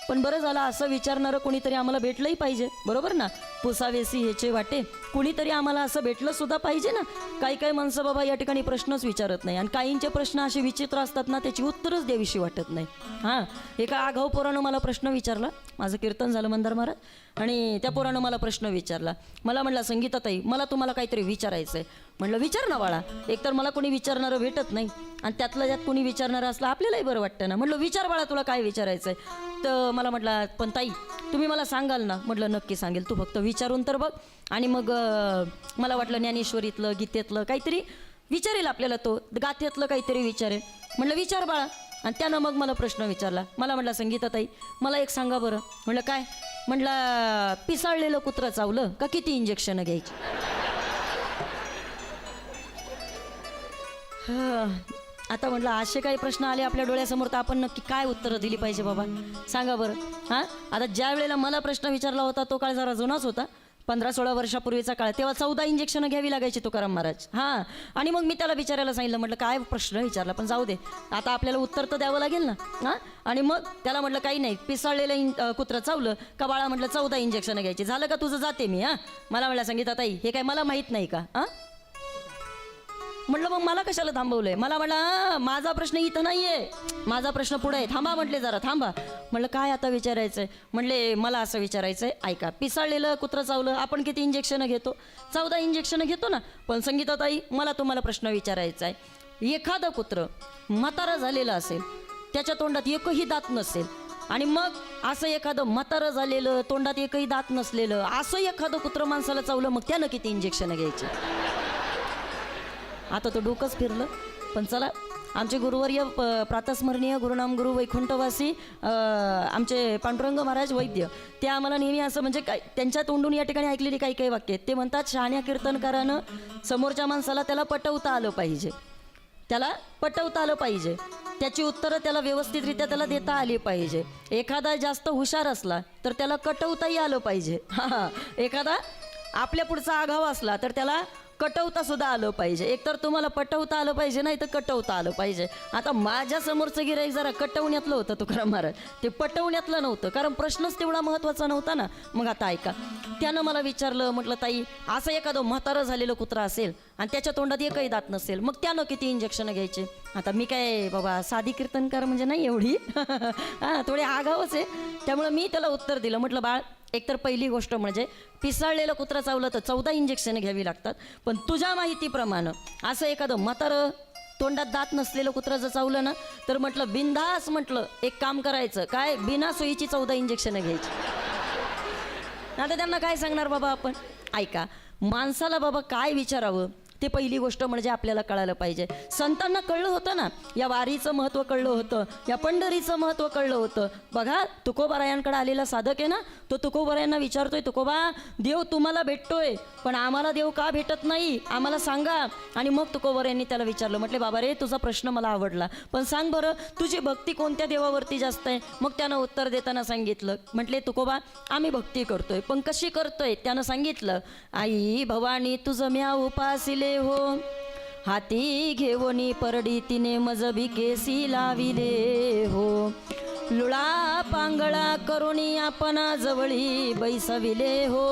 पण बरं झालं असं विचारणारं कोणीतरी आम्हाला भेटलंही पाहिजे, बरोबर ना? पुसावेसी ह्याचे वाटे, कुणीतरी आम्हाला असं भेटलं सुद्धा पाहिजे ना. काही माणसं बाबा या ठिकाणी प्रश्नच विचारत नाही, आणि काहींचे प्रश्न असे विचित्र असतात ना त्याची उत्तरच द्यावीशी वाटत नाही. हां, एका आगाऊ पोरानं मला प्रश्न विचारला, माझं कीर्तन झालं मंदार महाराज, आणि त्या पोरानं मला प्रश्न विचारला. मला म्हटलं, संगीताताई मला तुम्हाला काहीतरी विचारायचं आहे. म्हटलं, विचार ना बाळा, एकतर मला कोणी विचारणारं भेटत नाही, आणि त्यातलं त्यात कोणी विचारणारं असलं आपल्यालाही बरं वाटतं ना. म्हटलं, विचार बाळा, तुला काय विचारायचं आहे? तर मला म्हटलं, पण ताई तुम्ही मला सांगाल ना? म्हटलं, नक्की सांगेल, तू फक्त विचारून तर बघ. आणि मग मला वाटलं ज्ञानेश्वरीतलं गीतेतलं काहीतरी विचारेल आपल्याला, तो गाथेतलं काहीतरी विचारेल. म्हटलं, विचार बाळा. आणि त्यानं मग मला प्रश्न विचारला. मला म्हटलं, संगीताताई मला एक सांगा बरं. म्हटलं, काय? म्हटलं, पिसाळलेलं कुत्रं चावलं का किती इंजेक्शन घ्यायची? आता म्हटलं, असे काही प्रश्न आले आपल्या डोळ्यासमोर तर आपण नक्की काय उत्तरं दिली पाहिजे बाबा, सांगा बरं. हां, आता ज्या वेळेला मला प्रश्न विचारला होता तो काळ जरा जुनाच होता, 15-16 वर्षापूर्वीचा काळ. तेव्हा 14 इंजेक्शनं घ्यावी लागायची तुकाराम महाराज. हां, आणि मग मी त्याला विचारायला सांगितलं, म्हटलं काय प्रश्न विचारला, पण जाऊ दे, आता आपल्याला उत्तर तर द्यावं लागेल ना. हां, आणि मग त्याला म्हटलं, काही नाही, पिसाळलेलं कुत्रं चावलं का बाळा? म्हटलं, 14 इंजेक्शनं घ्यायची. झालं का तुझं? जाते मी. हां, मला म्हटलं, संगीताताई हे काय मला माहीत नाही का? हां, म्हटलं, मग मला कशाला थांबवलंय? मला म्हटलं, माझा प्रश्न इथं नाही आहे, माझा प्रश्न पुढे आहे, थांबा. म्हटले, जरा थांबा. म्हटलं, काय आता विचारायचं आहे? म्हटले, मला असं विचारायचं आहे, ऐका, पिसाळलेलं कुत्रं चावलं, आपण किती इंजेक्शनं घेतो? 14 इंजेक्शनं घेतो ना. पण संगीताताई मला तुम्हाला प्रश्न विचारायचा आहे, एखादं कुत्रं म्हातारं झालेलं असेल, त्याच्या तोंडात एकही दात नसेल, आणि मग असं एखादं म्हातारं झालेलं तोंडात एकही दात नसलेलं असं एखादं कुत्रं माणसाला चावलं, मग त्यानं किती इंजेक्शन घ्यायची? आता तो डोकंच फिरलं. पण चला, आमचे गुरुवर्य प्रातस्मरणीय गुरुनाम गुरु वैकुंठवासी आमचे पांडुरंग महाराज वैद्य, ते आम्हाला नेहमी असं म्हणजे काय त्यांच्या तोंडून या ठिकाणी ऐकलेली काही काही वाक्य आहेत. ते म्हणतात, शहाण्या कीर्तनकारानं समोरच्या माणसाला त्याला पटवता आलं पाहिजे, त्याला पटवता आलं पाहिजे, त्याची उत्तरं त्याला व्यवस्थितरित्या त्याला देता आली पाहिजे. एखादा जास्त हुशार असला तर त्याला कटवताही आलं पाहिजे. एखादा आपल्या पुढचा आघाव असला तर त्याला कटवता सुद्धा आलं पाहिजे. एकतर तुम्हाला पटवता आलं पाहिजे, नाही तर कटवता आलं पाहिजे. आता माझ्या समोरचं गिऱ्हाईक जरा कटवण्यातलं होतं तुकाराम महाराज, ते पटवण्यातलं नव्हतं, कारण प्रश्नच तेवढा महत्त्वाचा नव्हता ना. मग आता ऐका, त्यानं मला विचारलं, म्हटलं ताई असं एखादं म्हातारं झालेलं कुत्रा असेल आणि त्याच्या तोंडात एकही दात नसेल, मग त्यानं किती इंजेक्शन घ्यायचे? आता मी काय बाबा साधी कीर्तनकार म्हणजे नाही एवढी, हां थोडे आगावच आहे. त्यामुळे मी त्याला उत्तर दिलं, म्हटलं बाळ, एकतर पहिली गोष्ट म्हणजे पिसाळलेलं कुत्रा चावलं तर 14 इंजेक्शन घ्यावी लागतात, पण तुझ्या माहितीप्रमाणे असं एखादं म्हातारं तोंडात दात नसलेलं कुत्रं जर चावलं ना, तर म्हटलं बिनधास म्हटलं एक काम करायचं, काय बिना सोयीची 14 इंजेक्शन घ्यायची. आता त्यांना काय सांगणार बाबा आपण? ऐका, माणसाला बाबा काय विचारावं ते पहिली गोष्ट म्हणजे आपल्याला कळायला पाहिजे. संतांना कळलं होतं ना, या वारीचं महत्त्व कळलं होतं, या पंढरीचं महत्त्व कळलं होतं. बघा, तुकोबारायांकडे आलेला साधक आहे ना, तो तुकोबारायांना विचारतोय, तुकोबा देव तुम्हाला भेटतोय, पण आम्हाला देव का भेटत नाही, आम्हाला सांगा. आणि मग तुकोबारायांनी त्याला विचारलं, म्हटले बाबा रे, तुझा प्रश्न मला आवडला, पण सांग बरं तुझी भक्ती कोणत्या देवावरती जास्त आहे? मग त्यानं उत्तर देताना सांगितलं, म्हटले तुकोबा आम्ही भक्ती करतोय, पण कशी करतोय? त्यानं सांगितलं, आई भवानी तुझं म्या उपासिले हो, हाती घेवनी परडी तिने मज भिकेसी लाविले हो, लुळा पांगळा करुणी आपणा जवळी बैसविले हो.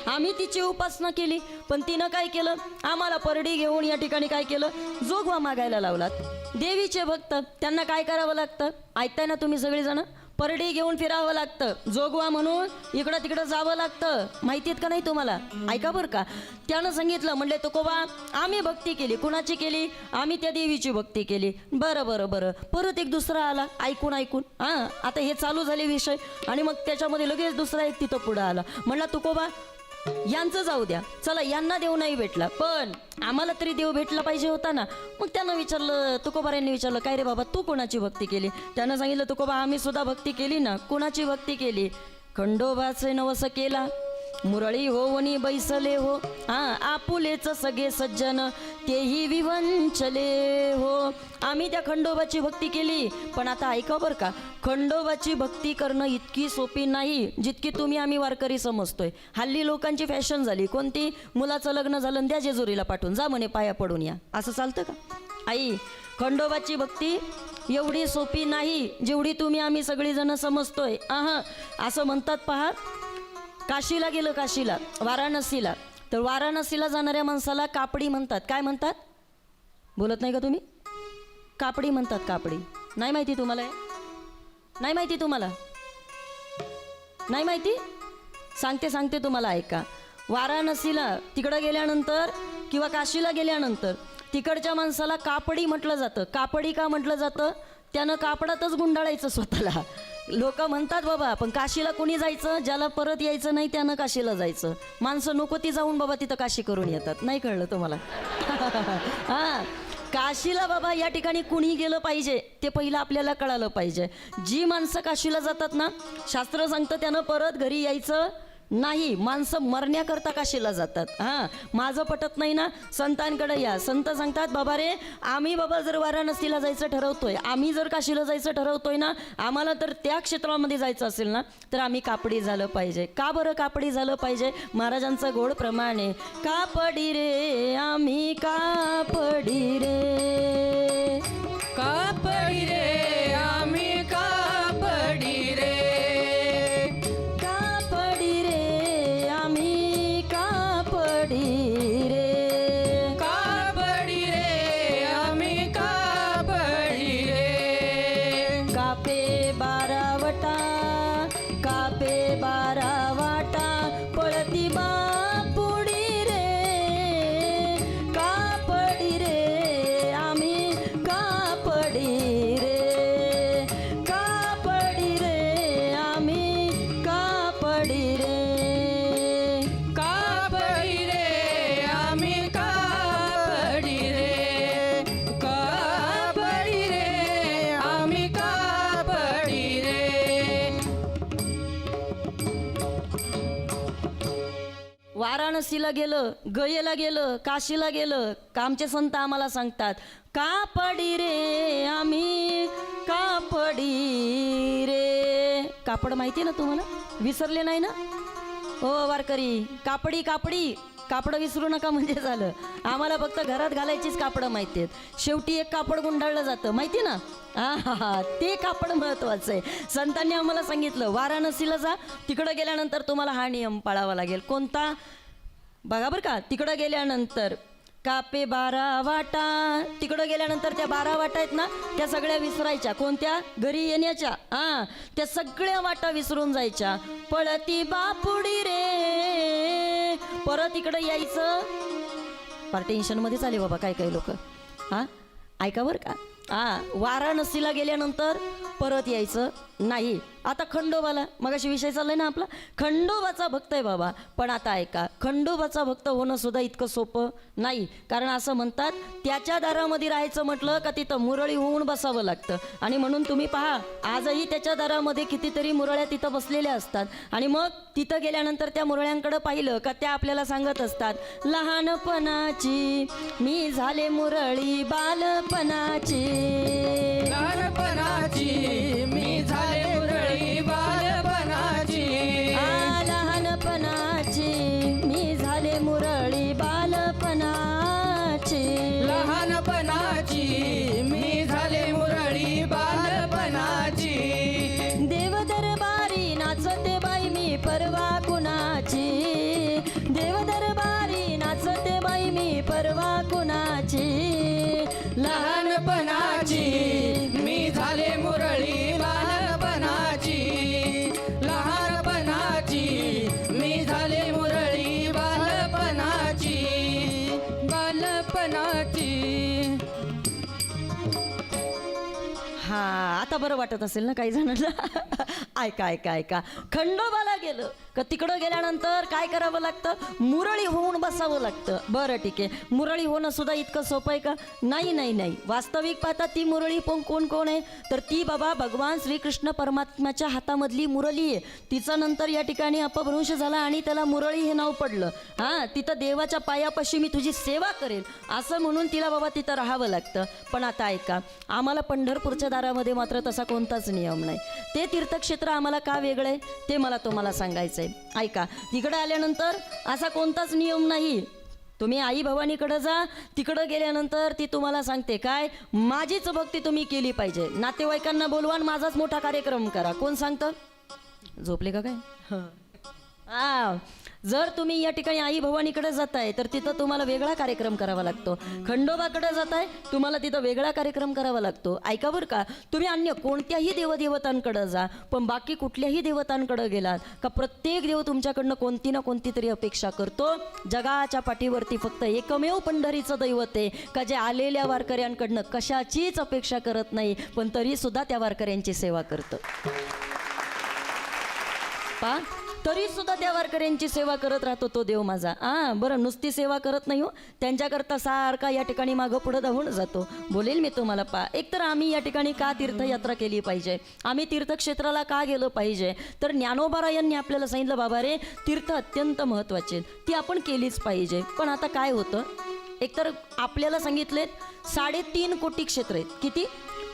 आम्ही तिची उपासना केली, पण तिनं काय केलं? आम्हाला परडी घेऊन या ठिकाणी काय केलं? जोगवा मागायला लावलात. देवीचे भक्त त्यांना काय करावं लागतं? ऐकताय ना तुम्ही सगळेजण? परडी घेऊन फिरावं लागतं, जोगवा म्हणून इकडं तिकडं जावं लागतं. माहिती आहेत का नाही तुम्हाला? ऐका बरं का. त्यानं सांगितलं, म्हणले तुकोबा आम्ही भक्ती केली. कुणाची केली? आम्ही त्या देवीची भक्ती केली. बरं बरं बरं. परत एक दुसरा आला ऐकून हां, आता हे चालू झाले विषय, आणि मग त्याच्यामध्ये लगेच दुसरा एक तिथं पुढं आला. म्हणला तुकोबा यांचं जाऊ द्या, चला यांना देव नाही भेटला, पण आम्हाला तरी देव भेटला पाहिजे होता ना. मग त्यानं विचारलं, तुकोबारायांनी विचारलं, काय रे बाबा तू कोणाची भक्ती केली? त्यानं सांगितलं, तुकोबा आम्ही सुद्धा भक्ती केली ना. कोणाची भक्ती केली? खंडोबाचे नवस केला, मुरळी होवनी बैसले हो, हां आपुलेच सगळे सज्जन तेही विवंचले हो. आम्ही त्या खंडोबाची भक्ती केली, पण आता ऐका बरं का, खंडोबाची भक्ती करणं इतकी सोपी नाही जितकी तुम्ही आम्ही वारकरी समजतोय. हल्ली लोकांची फॅशन झाली कोणती? मुलाचं लग्न झालं द्या जेजुरीला पाठवून, जा म्हणे पाया पडून या. असं चालतं का? आई, खंडोबाची भक्ती एवढी सोपी नाही जेवढी तुम्ही आम्ही सगळीजण समजतोय. असं म्हणतात पहा, काशीला गेलं, काशीला वाराणसीला, तर वाराणसीला जाणाऱ्या माणसाला कापडी म्हणतात. काय म्हणतात? बोलत नाही का तुम्ही? कापडी म्हणतात. कापडी नाही माहिती तुम्हाला? नाही माहिती तुम्हाला? नाही माहिती? सांगते तुम्हाला, ऐका. वाराणसीला तिकडं गेल्यानंतर किंवा काशीला गेल्यानंतर तिकडच्या माणसाला कापडी म्हटलं जातं. कापडी का म्हटलं जातं? त्यानं कापडातच गुंडाळायचं स्वतःला. लोक म्हणतात बाबा, पण काशीला कोणी जायचं? ज्याला परत यायचं नाही त्यानं काशीला जायचं. माणसं नको ती जाऊन बाबा तिथं काशी करून येतात. नाही कळलं तुम्हाला? हां, काशीला बाबा या ठिकाणी कुणी गेलं पाहिजे ते पहिलं आपल्याला कळालं पाहिजे. जी माणसं काशीला जातात ना, शास्त्र सांगतं त्यानं परत घरी यायचं नाही. माणसं मरण्याकरता काशीला जातात. हां, माझं पटत नाही ना, संतांकडे या. संत सांगतात, बाबा रे, आम्ही बाबा जर वाराणसीला जायचं ठरवतोय, आम्ही जर काशीला जायचं ठरवतोय ना, आम्हाला तर त्या क्षेत्रामध्ये जायचं असेल ना, तर आम्ही कापडी झालं पाहिजे. का बरं कापडी झालं पाहिजे? महाराजांचं गोड प्रमाणे, कापडी रे आम्ही कापडी रे, कापडी रे आम्ही कापडी रे, वाराणसीला गेलं, गयेला गेलं, काशीला गेलं का आमचे संत आम्हाला सांगतात, कापडी रे आम्ही कापडी रे. कापड माहिती ना तुम्हाला, विसरले नाही ना हो वारकरी? कापडी कापडी, कापडं विसरू नका म्हणजे झालं. आम्हाला फक्त घरात घालायचीच कापडं माहिती आहेत. शेवटी एक कापड गुंडाळलं जातं माहिती ना, हा ते कापड महत्वाचं आहे. संतांनी आम्हाला सांगितलं वाराणसीला जा, तिकडं गेल्यानंतर तुम्हाला हा नियम पाळावा लागेल. कोणता? बघा बरं का, तिकडं गेल्यानंतर कापे 12 वाटा, तिकडं गेल्यानंतर त्या 12 वाटा आहेत ना त्या सगळ्या विसरायच्या. कोणत्या? घरी येण्याच्या. त्या सगळ्या वाटा विसरून जायच्या. पळती बापुडी रे, परत इकडं यायचं. फार टेन्शनमध्ये चाले बाबा काय काय लोक. ऐका बरं का, वाराणसीला गेल्यानंतर परत यायचं नाही. आता खंडोबाला, मगाशी विषय चाललाय ना आपला, खंडोबाचा भक्त आहे बाबा. पण आता ऐका, खंडोबाचा भक्त होणं सुद्धा इतकं सोपं नाही. कारण असं म्हणतात त्याच्या दारामध्ये राहायचं म्हटलं का तिथं मुरळी होऊन बसावं लागतं. आणि म्हणून तुम्ही पहा, आजही त्याच्या दारामध्ये कितीतरी मुरळ्या तिथं बसलेल्या असतात. आणि मग तिथं गेल्यानंतर त्या मुरळ्यांकडे पाहिलं का त्या आपल्याला सांगत असतात, लहानपणाची मी झाले मुरळी बालपणाची, लहानपणाची मी झाले मुरळी बालपणाची, लहानपणाची मी झाले मुरळी बालपणाची, लहानपणाची मी झाले मुरळी बालपणाची. देवदरबारी नाचते बाई मी परवा कुणाची, देवदरबारी नाचते बाई मी परवा कुणाची, लहानपणाची मी झाले मुरळी बालपणाची, लहानपणाची मी झाले मुरळी बालपणाची, बालपणाची. हा आता बरं वाटत असेल ना काही जणांना. ऐका ऐका ऐका, खंडोबाला गेलं का तिकडं गेल्यानंतर काय करावं लागतं? मुरळी होऊन बसावं लागतं. बरं ठीक आहे, मुरळी होणं सुद्धा इतकं सोपं आहे का? नाही नाही नाही. वास्तविक पाहता ती मुरळी पण कोण कोण आहे तर ती बाबा भगवान श्रीकृष्ण परमात्म्याच्या हातामधली मुरळी आहे. तिचा नंतर या ठिकाणी अपभ्रंश झाला आणि त्याला मुरळी हे नाव पडलं. तिथं देवाच्या पायापाशी मी तुझी सेवा करेल असं म्हणून तिला बाबा तिथं राहावं लागतं. पण आता ऐका, आम्हाला पंढरपूरच्या दारामध्ये मात्र तसा कोणताच नियम नाही. ते तीर्थक्षेत्र आम्हाला का वेगळं आहे ते मला तुम्हाला सांगायचं आहे. ऐका, तिकडे आल्यानंतर असा कोणताच नियम नाही. तुम्ही आई भवानीकडे जा, तिकडं गेल्यानंतर ती तुम्हाला सांगते काय, माझीच भक्ती तुम्ही केली पाहिजे. नातेवाईकांना बोलवा आणि माझाच मोठा कार्यक्रम करा. कोण सांगतं? झोपले का काय? जर तुम्ही या ठिकाणी आई भवानीकडे जाताय तर तिथं तुम्हाला वेगळा कार्यक्रम करावा लागतो. खंडोबाकडे जाताय तुम्हाला तिथं वेगळा कार्यक्रम करावा लागतो. ऐका बरं का, तुम्ही अन्य कोणत्याही देवदेवतांकडे जा, पण बाकी कुठल्याही देवतांकडे गेलात का प्रत्येक देव तुमच्याकडनं कोणती ना कोणती तरी अपेक्षा करतो. जगाच्या पाठीवरती फक्त एकमेव पंढरीचं दैवत आहे का जे आलेल्या वारकऱ्यांकडनं कशाचीच अपेक्षा करत नाही, पण तरी सुद्धा त्या वारकऱ्यांची सेवा करतं. तरी सुद्धा त्या वारकऱ्यांची सेवा करत राहतो तो देव माझा. बरं, नुसती सेवा करत नाही हो, त्यांच्याकरता सारखा या ठिकाणी मागं पुढं धावून जातो. बोलेल मी तुम्हाला. एकतर आम्ही या ठिकाणी का तीर्थयात्रा केली पाहिजे, आम्ही तीर्थक्षेत्राला का गेलं पाहिजे, तर ज्ञानोबारायांनी आपल्याला सांगितलं बाबा रे तीर्थ अत्यंत महत्त्वाचे, ती आपण केलीच पाहिजे. पण आता काय होतं, एकतर आपल्याला सांगितलेत 3.5 कोटी क्षेत्र आहेत. किती?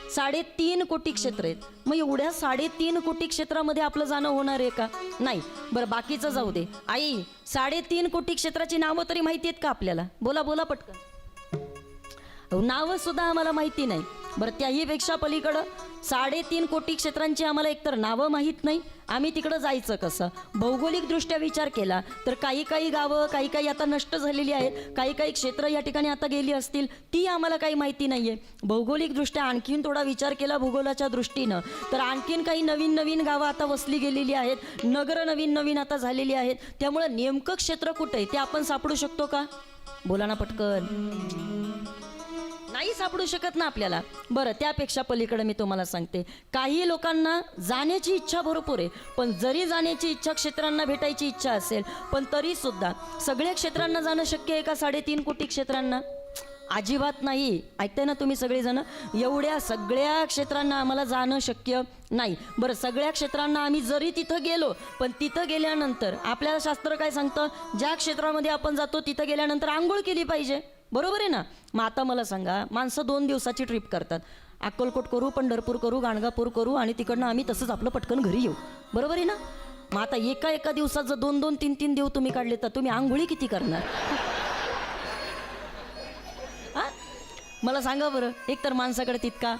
3.5 कोटी क्षेत्र आहेत. मग एवढ्या 3.5 कोटी क्षेत्रामध्ये आपलं जाणं होणार आहे का? नाही. बरं बाकीचं जाऊ दे. आई, 3.5 कोटी क्षेत्राची नावं तरी माहिती आहेत का आपल्याला? बोला बोला पटकन. नावं सुद्धा आम्हाला माहिती नाही. बरं त्याही पेक्षा पलीकडं 3.5 कोटी क्षेत्रांची आम्हाला एकतर नावं माहीत नाही. आम्ही तिकडं जायचं कसं? भौगोलिकदृष्ट्या विचार केला तर काही काही गावं काही काही आता नष्ट झालेली आहेत, काही काही क्षेत्र या ठिकाणी आता गेली असतील, ती आम्हाला काही माहिती नाही आहे. भौगोलिकदृष्ट्या आणखीन थोडा विचार केला भूगोलाच्या दृष्टीनं तर आणखीन काही नवीन नवीन गावं आता वसली गेलेली आहेत, नगरं नवीन नवीन आता झालेली आहेत. त्यामुळं नेमकं क्षेत्र कुठं आहे ते आपण सापडू शकतो का? बोला ना पटकन. नाही सापडू शकत ना आपल्याला. बरं त्यापेक्षा पलीकडे मी तुम्हाला सांगते, काही लोकांना जाण्याची इच्छा भरपूर आहे, पण जरी जाण्याची इच्छा, क्षेत्रांना भेटायची इच्छा असेल, पण तरी सुद्धा सगळ्या क्षेत्रांना जाणं शक्य आहे का 3.5 कोटी क्षेत्रांना? अजिबात नाही. ऐकताय ना तुम्ही सगळेजण? एवढ्या सगळ्या क्षेत्रांना आम्हाला जाणं शक्य नाही. बरं, सगळ्या क्षेत्रांना आम्ही जरी तिथं गेलो, पण तिथं गेल्यानंतर आपल्याला शास्त्र काय सांगतं? ज्या क्षेत्रामध्ये आपण जातो तिथं गेल्यानंतर आंघोळ केली पाहिजे. बरोबर आहे ना? मग आता मला सांगा, माणसं 2 दिवसाची ट्रिप करतात. अक्कलकोट करू, पंढरपूर करू, गाणगापूर करू आणि तिकडनं आम्ही तसंच आपलं पटकन घरी येऊ. बरोबर आहे ना? मग आता एका दिवसात जर 2-2, 3-3 देव तुम्ही काढले तर तुम्ही आंघोळी किती करणार? मला सांगा बरं. एक तर माणसाकडे तितका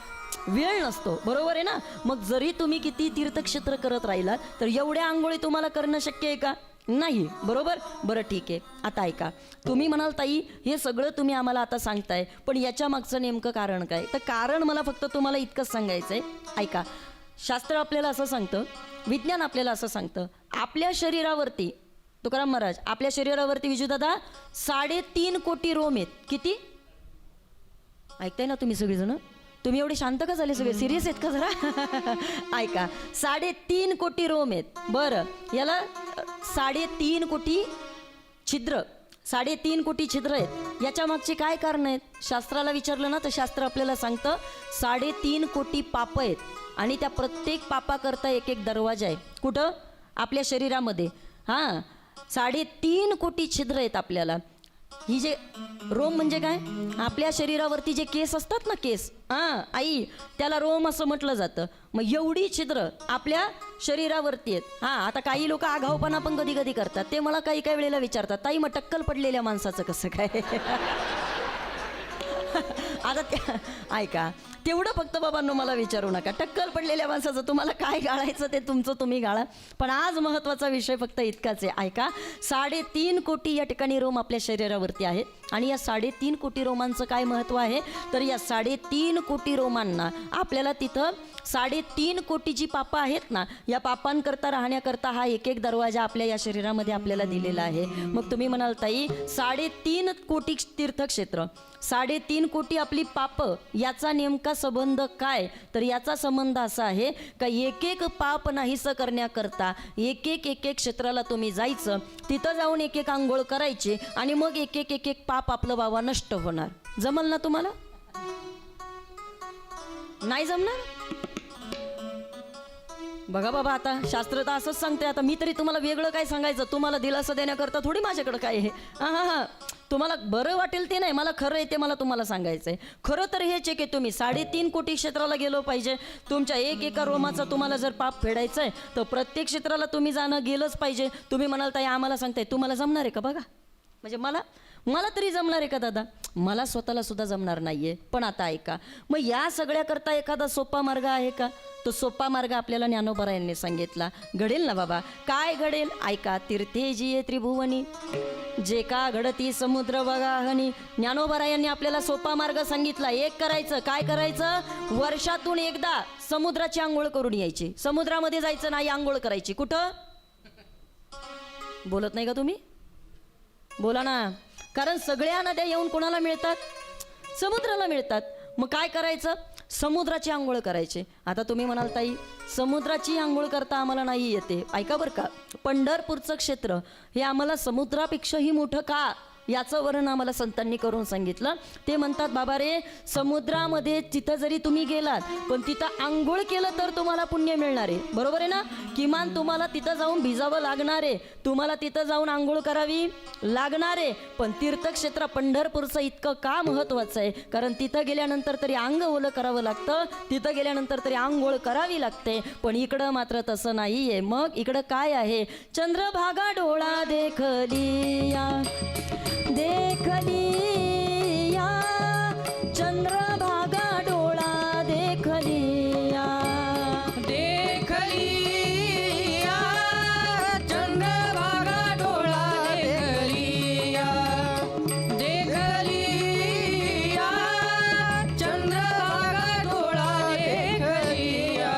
वेळ नसतो. बरोबर आहे ना? मग जरी तुम्ही किती तीर्थक्षेत्र करत राहिलात तर एवढ्या आंघोळी तुम्हाला करणं शक्य आहे का? नाही. बरोबर. बरं ठीक आहे. आता ऐका, तुम्ही म्हणाल ताई हे सगळं तुम्ही आम्हाला आता सांगताय, पण याच्या मागचं नेमकं कारण काय? तर कारण मला फक्त तुम्हाला इतकंच सांगायचं आहे. ऐका, शास्त्र आपल्याला असं सांगतं, विज्ञान आपल्याला असं सांगतं, आपल्या शरीरावरती, तुकाराम महाराज, आपल्या शरीरावरती विजूदादा 3.5 कोटी रोम आहेत. किती? ऐकताय ना तुम्ही सगळेजण? तुम्ही एवढे शांत का झाले? सगळे सिरियस आहेत का जरा? ऐका, 3.5 कोटी रोम आहेत. बरं, याला 3.5 कोटी छिद्र, 3.5 कोटी छिद्र आहेत. याच्या मागचे काय कारण आहेत? शास्त्राला विचारलं ना तर शास्त्र आपल्याला सांगतं 3.5 कोटी पाप आहेत आणि त्या प्रत्येक पापाकरता एक एक दरवाजा आहे. कुठं? आपल्या शरीरामध्ये. हां, 3.5 कोटी छिद्र आहेत आपल्याला. ही जे रोम म्हणजे काय? आपल्या शरीरावरती जे केस असतात ना, केस, आई, त्याला रोम असं म्हटलं जातं. मग एवढी छिद्र आपल्या शरीरावरती आहेत. आता काही लोक आगाऊपणा पण कधी कधी करतात. ते मला काही काही वेळेला विचारतात, ताई मग टक्कल पडलेल्या माणसाचं कसं काय? आता ऐका, तेवढं फक्त बाबांनो मला विचारू नका. टक्कल पडलेल्या माणसाचं तुम्हाला काय गाळायचं ते तुमचं तुम्ही गाळा. पण आज महत्त्वाचा विषय फक्त इतकाच आहे. ऐका, 3.5 कोटी या ठिकाणी रोम आपल्या शरीरावरती आहेत आणि या 3.5 कोटी रोमांचं काय महत्त्व आहे? तर या 3.5 कोटी रोमांना आपल्याला तिथं 3.5 कोटी जी पापं आहेत ना, या पापांकरता राहण्याकरता हा एक एक दरवाजा आपल्या या शरीरामध्ये आपल्याला दिलेला आहे. मग तुम्ही म्हणाल ताई 3.5 कोटी तीर्थक्षेत्र, 3.5 कोटी आपली पापं, याचा नेमका संबंध काय? तर याचा संबंध असा आहे का एक एक पाप नाहीसं करण्याकरता एक एक क्षेत्राला तुम्ही जायचं, तिथं जाऊन एक एक आंघोळ करायची आणि मग एक एक पाप आपलं बाबा नष्ट होणार. जमल ना तुम्हाला? नाही जमणार? बघा बाबा, आता शास्त्र तर असंच सांगते. आता मी तरी तुम्हाला वेगळं काय सांगायचं? तुम्हाला दिलासा देण्याकरता थोडी माझ्याकडं काय आहे. तुम्हाला बरं वाटेल ते नाही, मला खरं आहे ते मला तुम्हाला सांगायचं आहे. खरं तर हेच आहे की तुम्ही 3.5 कोटी क्षेत्राला गेलो पाहिजे. तुमच्या एका रोमाचा तुम्हाला जर पाप फेडायचं आहे तर प्रत्येक क्षेत्राला तुम्ही जाणं गेलंच पाहिजे. तुम्ही म्हणाल ताई आम्हाला सांगताय, तुम्हाला जमणार आहे का? बघा, म्हणजे मला तरी जमणार आहे का दादा? मला स्वतःला सुद्धा जमणार नाहीये. पण आता ऐका, मग या सगळ्याकरता एखादा सोपा मार्ग आहे का? तो सोपा मार्ग आपल्याला ज्ञानोबरायांनी सांगितला. घडेल ना बाबा? काय घडेल? ऐका, तीर्थे जिये त्रिभुवनी, जे का घडती समुद्र बघाहनी. ज्ञानोबरायांनी आपल्याला सोपा मार्ग सांगितला. एक करायचं, काय करायचं? वर्षातून एकदा समुद्राची आंघोळ करून यायची. समुद्रामध्ये जायचं नाही, आंघोळ करायची. कुठं? बोलत नाही का तुम्ही? बोला ना. कारण सगळ्या नद्या येऊन कोणाला मिळतात? समुद्राला मिळतात. मग काय करायचं? समुद्राची आंघोळ करायची. आता तुम्ही म्हणाल ताई समुद्राची आंघोळ करता आम्हाला नाही येते. ऐका बरं का, पंढरपूरचं क्षेत्र हे आम्हाला समुद्रापेक्षाही मोठं का, याचं वर्णन आम्हाला संतांनी करून सांगितलं. ते म्हणतात बाबा रे, समुद्रामध्ये तिथं जरी तुम्ही गेलात पण तिथं आंघोळ केलं तर तुम्हाला पुण्य मिळणार आहे. बरोबर आहे ना? किमान तुम्हाला तिथं जाऊन भिजावं लागणार आहे, तुम्हाला तिथं जाऊन आंघोळ करावी लागणार आहे. पण तीर्थक्षेत्र पंढरपूरचं इतकं का महत्त्वाचं आहे? कारण तिथं गेल्यानंतर तरी अंग ओलं करावं लागतं, तिथं गेल्यानंतर तरी आंघोळ करावी लागते. पण इकडं मात्र तसं नाही आहे. मग इकडं काय आहे? चंद्रभागा डोळा देखलिया, देखलिया, चंद्रभागा डोळा देखलिया, देखलिया, चंद्रभागा डोळा देखलिया, देखलिया, चंद्रभागा डोळा देखलिया.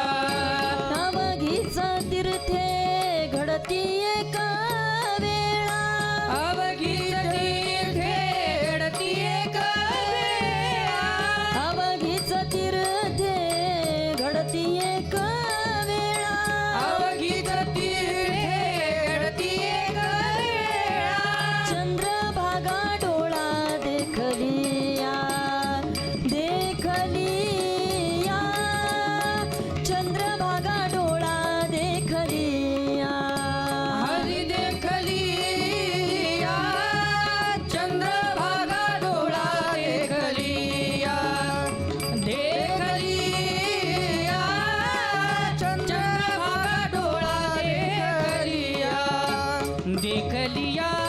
अवघीच तीर्थे घडती एका वेळा, अवघीच तीर्थे देखलिया